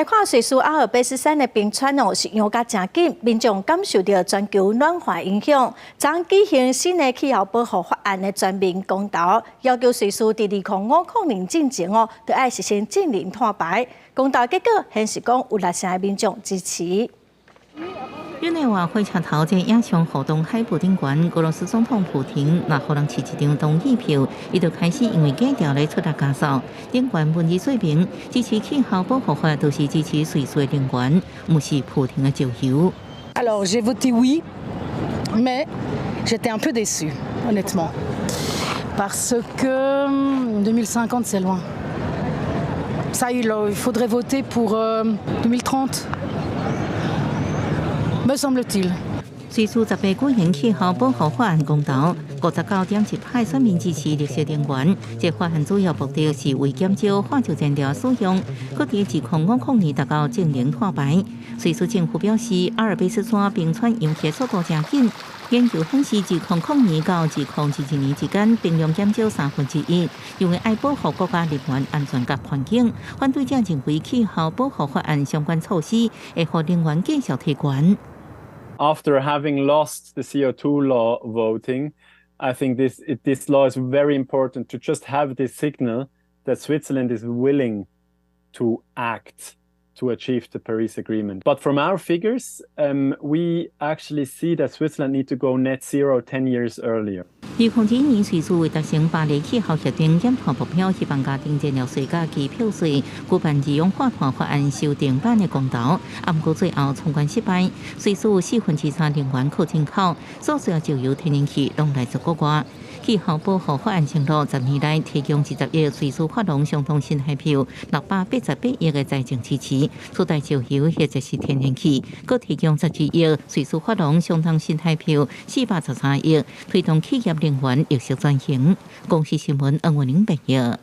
来看瑞士阿尔卑斯山的冰川是扬甲真紧，民众感受到全球暖化影响。将举行新的气候保护法案的全民公投，要求瑞士伫2050进前就要实现净零碳排。公投结果显示讲有60%的民众支持。日内瓦火车头在亚雄活动海布丁馆，俄罗斯总统普廷那可能持一张同意票，伊就开始因为假条来出来加速。顶馆文字说明，支持气候保护法都是支持瑞士的人员，不是普廷的石油。Alors j'ai voté oui, mais j'étais un peu déçue, honnêtement, parce que 2050 c'est loin. Ça, il faudrait voter pour 2030. Me semble-t-il. 瑞士18举行气候保护法案公投，59.1派选民支持绿色能源。这法案主要目的是为减少化石燃料使用，搁伫2050年达到净零碳排。瑞士政府表示，阿尔卑斯山冰川融化速度真紧。研究显示，自2020年到2021年之间，冰量减少1/3，因为爱保护国家能源安全甲环境。反对者认为，气候保护法案相关措施会互能源继续提悬。After having lost the CO2 law voting, I think this law is very important to just have this signal that Switzerland is willing to act to achieve the Paris Agreement. But from our figures, we actually see that Switzerland needs to go net zero 10 years earlier. 2021年，瑞士为达成巴黎气候协定减碳目标，希望家庭燃料税甲机票税举办二氧化碳法案修订版的公投，不过最后冲关失败。瑞士有3%能源靠进口，所需要石油、天然气拢来自国外。气候保护法案承诺10年来提供20亿瑞士法郎相当新台票688亿的财政支持，取代石油或者是天然气，各提供12亿瑞士法郎相当新台票413亿，推动企业能源绿色转型。公司新闻，恩文玲报道。